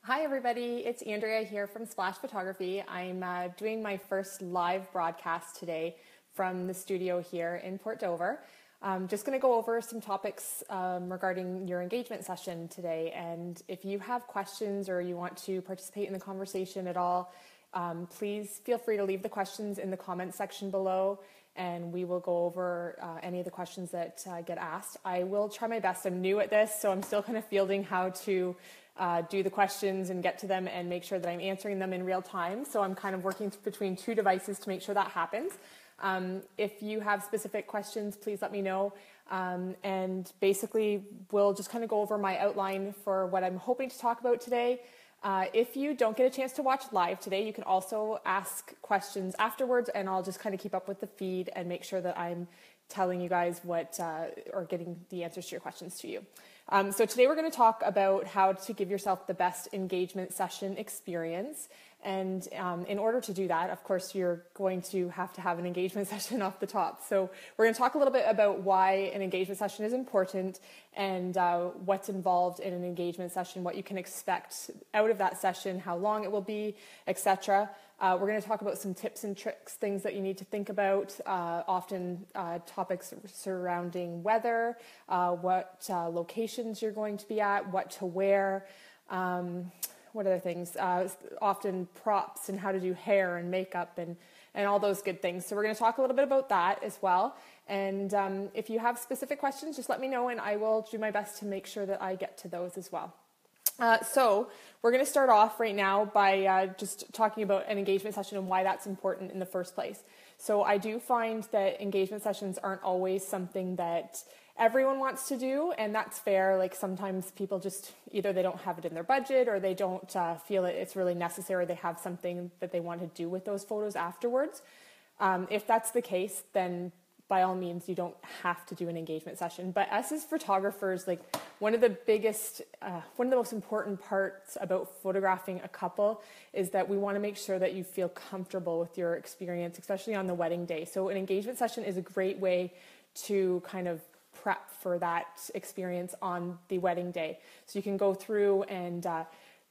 Hi everybody, it's Andrea here from Splash Photography. I'm doing my first live broadcast today from the studio here in Port Dover. I'm just going to go over some topics regarding your engagement session today, and if you have questions or you want to participate in the conversation at all, please feel free to leave the questions in the comments section below, and we will go over any of the questions that get asked. I will try my best. I'm new at this, so I'm still kind of fielding how to do the questions and get to them and make sure that I'm answering them in real time. So I'm kind of working between two devices to make sure that happens. If you have specific questions, please let me know. And basically, we'll just kind of go over my outline for what I'm hoping to talk about today. If you don't get a chance to watch live today, you can also ask questions afterwards, and I'll just kind of keep up with the feed and make sure that I'm telling you guys what, or getting the answers to your questions to you. So today we're going to talk about how to give yourself the best engagement session experience. And in order to do that, of course, you're going to have an engagement session off the top. So we're going to talk a little bit about why an engagement session is important and what's involved in an engagement session, what you can expect out of that session, how long it will be, etc. We're going to talk about some tips and tricks, things that you need to think about, often topics surrounding weather, what locations you're going to be at, what to wear, what other things, often props and how to do hair and makeup and all those good things. So we're going to talk a little bit about that as well. And if you have specific questions, just let me know and I will do my best to make sure that I get to those as well. So we're going to start off right now by just talking about an engagement session and why that's important in the first place. So I do find that engagement sessions aren't always something that everyone wants to do, and that's fair. Like sometimes people just either they don't have it in their budget or they don't feel it's really necessary. They have something that they want to do with those photos afterwards. If that's the case, then by all means, you don't have to do an engagement session. But us as photographers, like one of the most important parts about photographing a couple is that we want to make sure that you feel comfortable with your experience, especially on the wedding day. So an engagement session is a great way to kind of prep for that experience on the wedding day. So you can go through and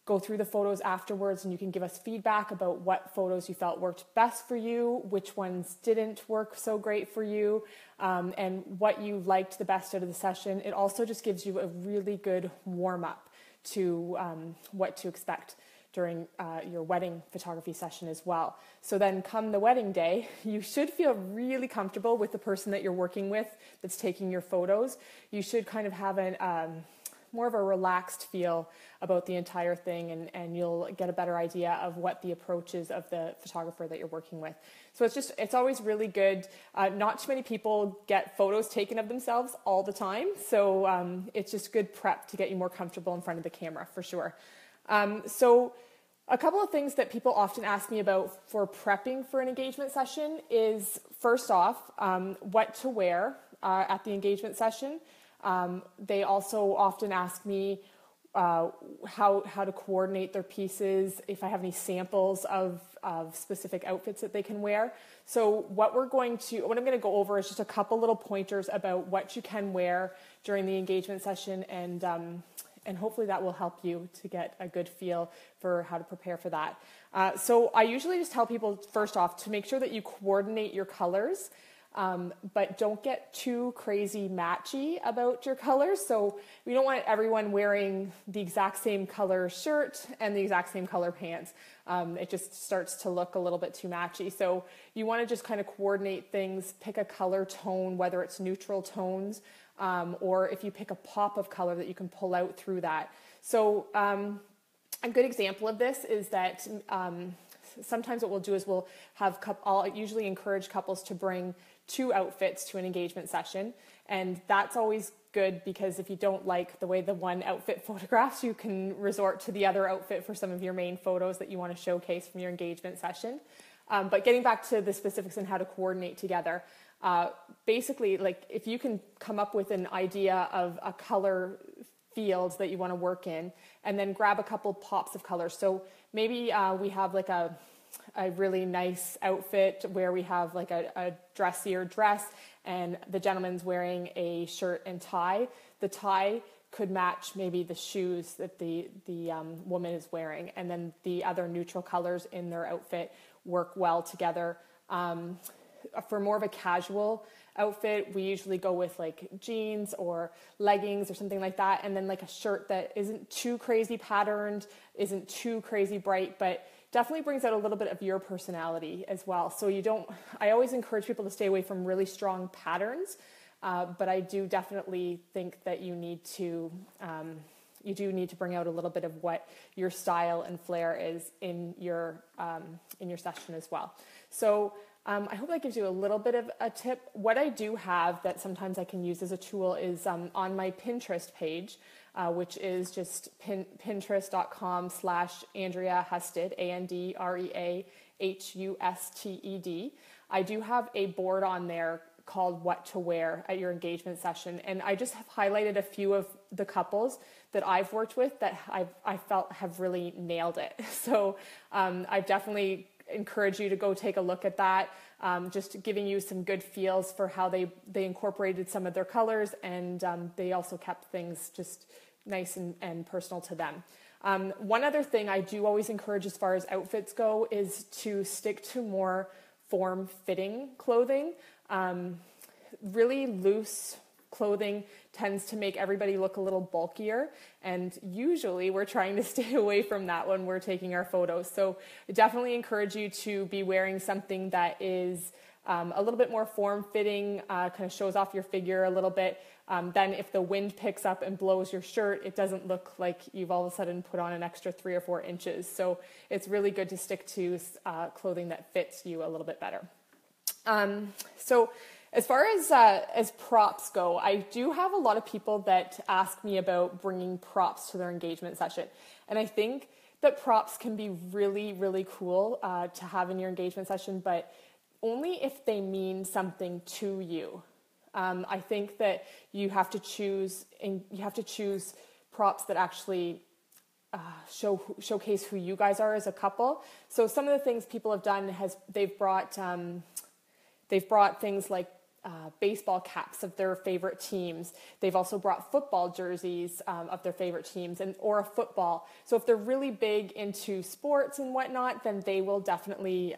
go through the photos afterwards, and you can give us feedback about what photos you felt worked best for you, which ones didn't work so great for you, and what you liked the best out of the session. It also just gives you a really good warm-up to what to expect during your wedding photography session as well. So then come the wedding day, you should feel really comfortable with the person that you're working with that's taking your photos. You should kind of have more of a relaxed feel about the entire thing, and you'll get a better idea of what the approach is of the photographer that you're working with. So it's always really good. Not too many people get photos taken of themselves all the time, so it's just good prep to get you more comfortable in front of the camera for sure. So a couple of things that people often ask me about for prepping for an engagement session is, first off, what to wear at the engagement session. They also often ask me how to coordinate their pieces, if I have any samples of specific outfits that they can wear. So what I'm going to go over is just a couple little pointers about what you can wear during the engagement session, and hopefully that will help you to get a good feel for how to prepare for that. So I usually just tell people, first off, to make sure that you coordinate your colors. But don't get too crazy matchy about your colors. So we don't want everyone wearing the exact same color shirt and the exact same color pants. It just starts to look a little bit too matchy. So you want to just kind of coordinate things, pick a color tone, whether it's neutral tones, or if you pick a pop of color that you can pull out through that. So a good example of this is that sometimes what we'll do is I'll usually encourage couples to bring 2 outfits to an engagement session, and that's always good because if you don't like the way the one outfit photographs, you can resort to the other outfit for some of your main photos that you want to showcase from your engagement session. But getting back to the specifics and how to coordinate together, basically, like if you can come up with an idea of a color field that you want to work in, and then grab a couple pops of color. So maybe we have like a really nice outfit where we have like a dressier dress and the gentleman's wearing a shirt and tie. The tie could match maybe the shoes that the woman is wearing, and then the other neutral colors in their outfit work well together. For more of a casual outfit, we usually go with like jeans or leggings or something like that, and then like a shirt that isn't too crazy patterned, isn't too crazy bright, but definitely brings out a little bit of your personality as well. So I always encourage people to stay away from really strong patterns, but I do definitely think that you do need to bring out a little bit of what your style and flair is in your session as well. So I hope that gives you a little bit of a tip. What I do have that sometimes I can use as a tool is on my Pinterest page, which is just pinterest.com/Andrea Husted, AndreaHusted. I do have a board on there called What to Wear at Your Engagement Session. And I just have highlighted a few of the couples that I've worked with that I felt have really nailed it. So I definitely encourage you to go take a look at that, just giving you some good feels for how they incorporated some of their colors, and they also kept things just nice and personal to them. One other thing I do always encourage as far as outfits go is to stick to more form-fitting clothing. Really loose clothing tends to make everybody look a little bulkier, and usually we're trying to stay away from that when we're taking our photos. So I definitely encourage you to be wearing something that is a little bit more form-fitting, kind of shows off your figure a little bit. Then if the wind picks up and blows your shirt, it doesn't look like you've all of a sudden put on an extra 3 or 4 inches. So it's really good to stick to clothing that fits you a little bit better. So as far as props go, I do have a lot of people that ask me about bringing props to their engagement session. And I think that props can be really, really cool to have in your engagement session, but only if they mean something to you. I think that you have to choose props that actually showcase who you guys are as a couple. So some of the things people have done they've brought things like baseball caps of their favorite teams. They've also brought football jerseys of their favorite teams or a football. So if they're really big into sports and whatnot, then they will definitely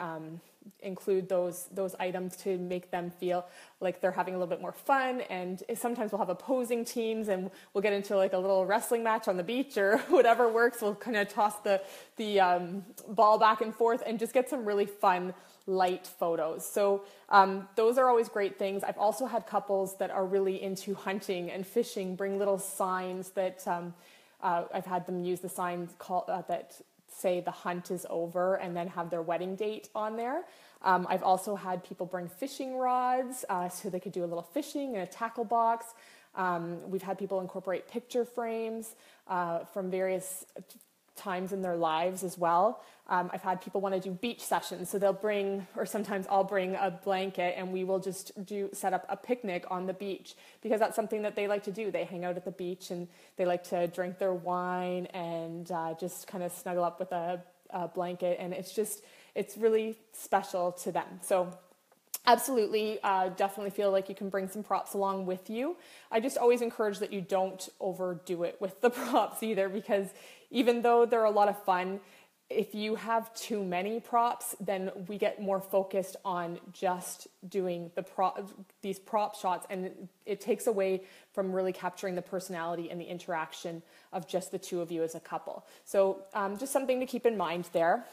include those items to make them feel like they're having a little bit more fun. And sometimes we'll have opposing teams and we'll get into like a little wrestling match on the beach or whatever works. We'll kind of toss the ball back and forth and just get some really fun light photos. So those are always great things. I've also had couples that are really into hunting and fishing bring little signs that I've had them use the signs that say the hunt is over and then have their wedding date on there. I've also had people bring fishing rods so they could do a little fishing in a tackle box. We've had people incorporate picture frames from various times in their lives as well. I've had people want to do beach sessions, so they'll bring, or sometimes I'll bring a blanket and we will just set up a picnic on the beach, because that's something that they like to do. They hang out at the beach and they like to drink their wine and just kind of snuggle up with a blanket, and it's really special to them. So absolutely, definitely feel like you can bring some props along with you. I just always encourage that you don't overdo it with the props either, because even though they're a lot of fun, if you have too many props, then we get more focused on just doing these prop shots, and it takes away from really capturing the personality and the interaction of just the two of you as a couple. So just something to keep in mind there.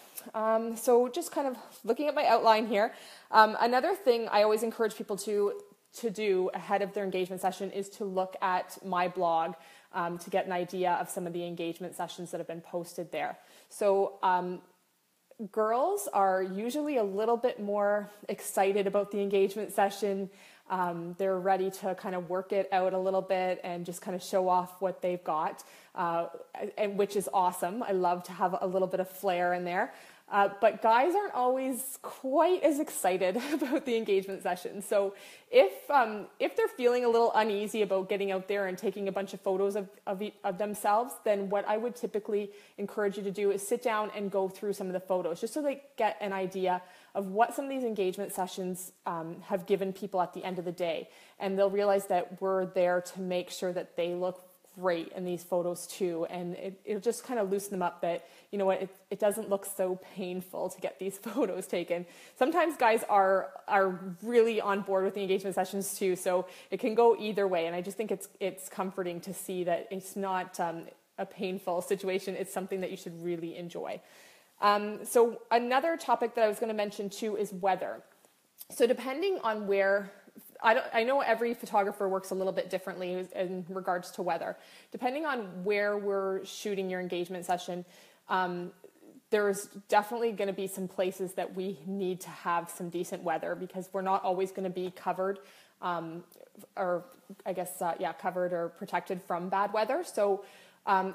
So just kind of looking at my outline here. Another thing I always encourage people to do ahead of their engagement session is to look at my blog to get an idea of some of the engagement sessions that have been posted there. So girls are usually a little bit more excited about the engagement session. They're ready to kind of work it out a little bit and just kind of show off what they've got, and which is awesome. I love to have a little bit of flair in there. But guys aren't always quite as excited about the engagement session. So if they're feeling a little uneasy about getting out there and taking a bunch of photos of themselves, then what I would typically encourage you to do is sit down and go through some of the photos, just so they get an idea of what some of these engagement sessions have given people at the end of the day. And they'll realize that we're there to make sure that they look great in these photos too. And it'll just kind of loosen them up that, you know what, it doesn't look so painful to get these photos taken. Sometimes guys are really on board with the engagement sessions too. So it can go either way. And I just think it's comforting to see that it's not a painful situation. It's something that you should really enjoy. So another topic that I was going to mention too is weather. So depending on where, I know every photographer works a little bit differently in regards to weather. Depending on where we're shooting your engagement session, there's definitely going to be some places that we need to have some decent weather because we're not always going to be covered, covered or protected from bad weather. So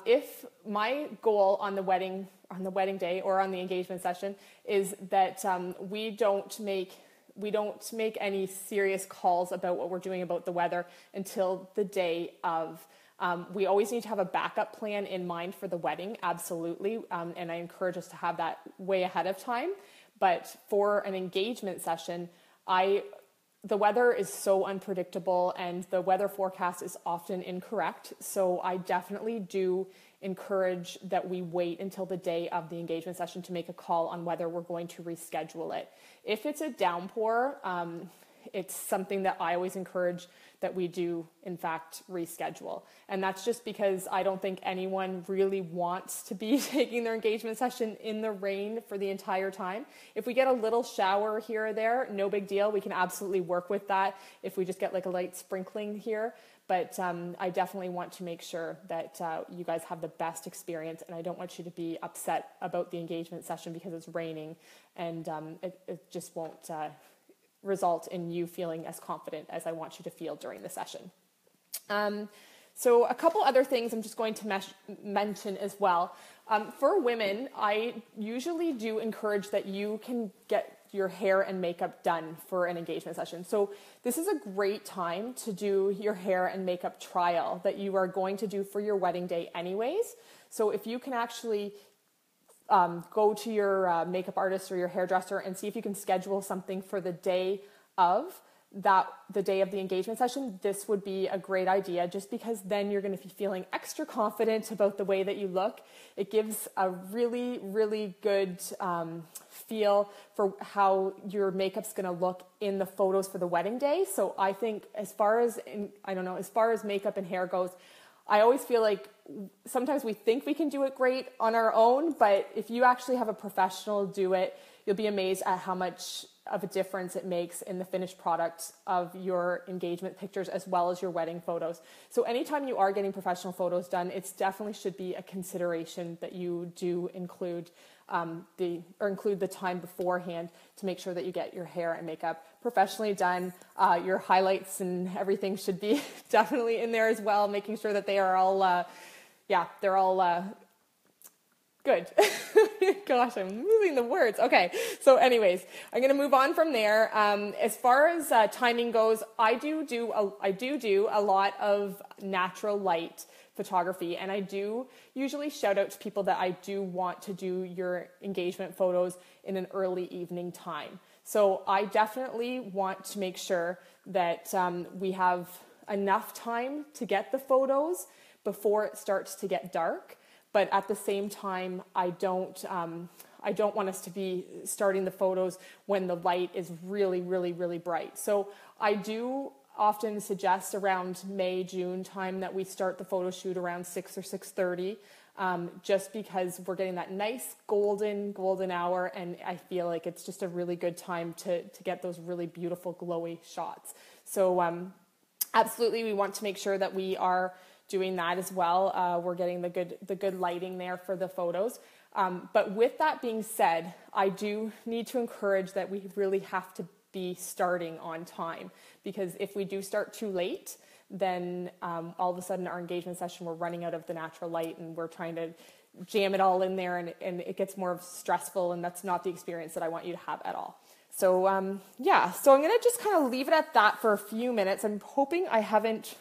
if my goal on the wedding day or on the engagement session is that we don't make any serious calls about what we're doing about the weather until the day of. We always need to have a backup plan in mind for the wedding, absolutely, and I encourage us to have that way ahead of time. But for an engagement session, the weather is so unpredictable and the weather forecast is often incorrect. So I definitely do encourage that we wait until the day of the engagement session to make a call on whether we're going to reschedule it. If it's a downpour, it's something that I always encourage that we do, in fact, reschedule. And that's just because I don't think anyone really wants to be taking their engagement session in the rain for the entire time. If we get a little shower here or there, no big deal. We can absolutely work with that if we just get like a light sprinkling here. But I definitely want to make sure that you guys have the best experience, and I don't want you to be upset about the engagement session because it's raining, and it just won't result in you feeling as confident as I want you to feel during the session. So a couple other things I'm just going to mention as well. For women, I usually do encourage that you can get your hair and makeup done for an engagement session. So this is a great time to do your hair and makeup trial that you are going to do for your wedding day anyways. So if you can actually go to your makeup artist or your hairdresser and see if you can schedule something for the day of the day of the engagement session, this would be a great idea just because then you're going to be feeling extra confident about the way that you look. It gives a really, really good feel for how your makeup's going to look in the photos for the wedding day. So I think as far as makeup and hair goes, I always feel like sometimes we think we can do it great on our own, but if you actually have a professional do it, you'll be amazed at how much of a difference it makes in the finished product of your engagement pictures as well as your wedding photos. So anytime you are getting professional photos done, it definitely should be a consideration that you do include the time beforehand to make sure that you get your hair and makeup professionally done. Your highlights and everything should be definitely in there as well, making sure that they are all, they're all good. Gosh, I'm losing the words. Okay, so anyways, I'm going to move on from there. As far as timing goes, I do a lot of natural light photography, and I do usually shout out to people that I do want to do your engagement photos in an early evening time. So I definitely want to make sure that we have enough time to get the photos before it starts to get dark. But at the same time, I don't want us to be starting the photos when the light is really, really, really bright. So I do often suggest around May, June time that we start the photo shoot around 6 or 6:30, just because we're getting that nice golden hour, and I feel like it's just a really good time to get those really beautiful glowy shots. So absolutely, we want to make sure that we are doing that as well. We're getting the good lighting there for the photos. But with that being said, I do need to encourage that we really have to be starting on time, because if we do start too late, then all of a sudden our engagement session, we're running out of the natural light and we're trying to jam it all in there, and it gets more stressful, and that's not the experience that I want you to have at all. So so I'm going to just kind of leave it at that for a few minutes. I'm hoping I haven't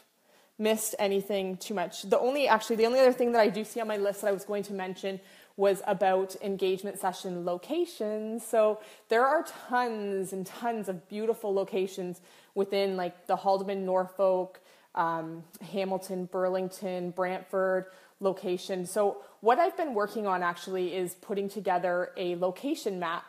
missed anything too much. The only other thing that I do see on my list that I was going to mention was about engagement session locations. So there are tons and tons of beautiful locations within like the Haldimand, Norfolk, Hamilton, Burlington, Brantford location. So what I've been working on actually is putting together a location map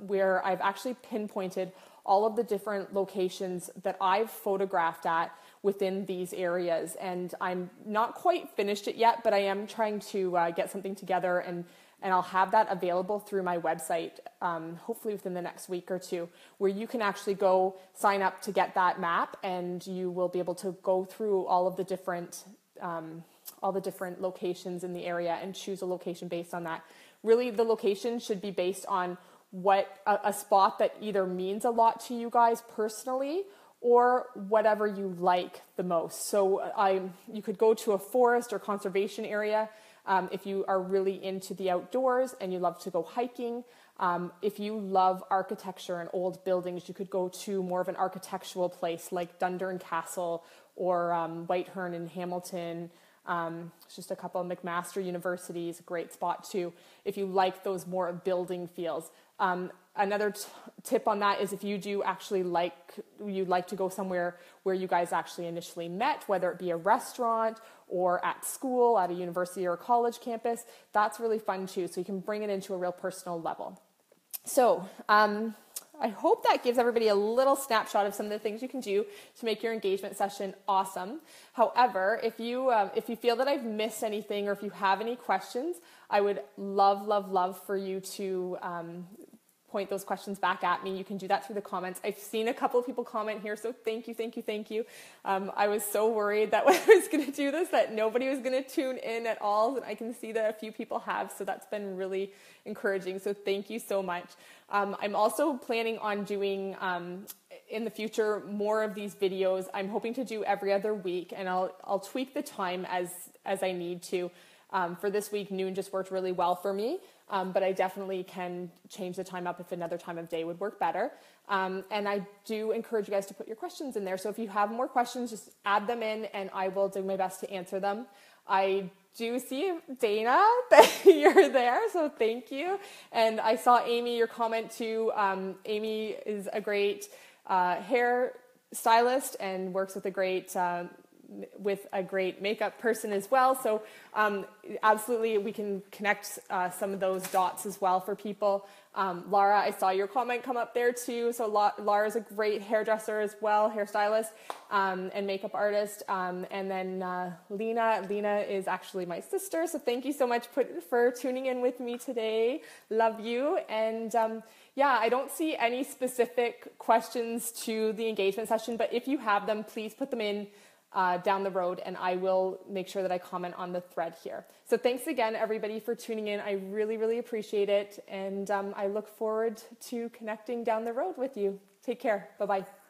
where I've actually pinpointed all of the different locations that I've photographed at within these areas. And I'm not quite finished it yet, but I am trying to get something together, and I'll have that available through my website, hopefully within the next week or two, where you can actually go sign up to get that map, and you will be able to go through all the different locations in the area and choose a location based on that. Really, the location should be based on what a spot that either means a lot to you guys personally or whatever you like the most. So you could go to a forest or conservation area if you are really into the outdoors and you love to go hiking. If you love architecture and old buildings, you could go to more of an architectural place like Dundurn Castle or Whitehorn in Hamilton. It's just a couple of McMaster University is a great spot too, if you like those more building feels. Another tip on that is if you do actually you'd like to go somewhere where you guys actually initially met, whether it be a restaurant or at school, at a university or a college campus, that's really fun too. So you can bring it into a real personal level. So I hope that gives everybody a little snapshot of some of the things you can do to make your engagement session awesome. However, if you feel that I've missed anything, or if you have any questions, I would love for you to point those questions back at me. You can do that through the comments. I've seen a couple of people comment here, so thank you. I was so worried that when I was going to do this, that nobody was going to tune in at all, and I can see that a few people have, so that's been really encouraging. So thank you so much. I'm also planning on doing in the future more of these videos. I'm hoping to do every other week, and I'll tweak the time as I need to. For this week, noon just worked really well for me, but I definitely can change the time up if another time of day would work better. And I do encourage you guys to put your questions in there. So if you have more questions, just add them in and I will do my best to answer them. I do see, Dana, that you're there, so thank you. And I saw Amy, your comment too. Amy is a great hair stylist and works with a great makeup person as well. So absolutely, we can connect some of those dots as well for people. Laura, I saw your comment come up there too. So Laura's a great hairdresser as well, hairstylist and makeup artist. And then Lena is actually my sister. So thank you so much for tuning in with me today. Love you. And yeah, I don't see any specific questions to the engagement session, but if you have them, please put them in down the road, and I will make sure that I comment on the thread here. So thanks again, everybody, for tuning in. I really appreciate it, and I look forward to connecting down the road with you. Take care. Bye-bye.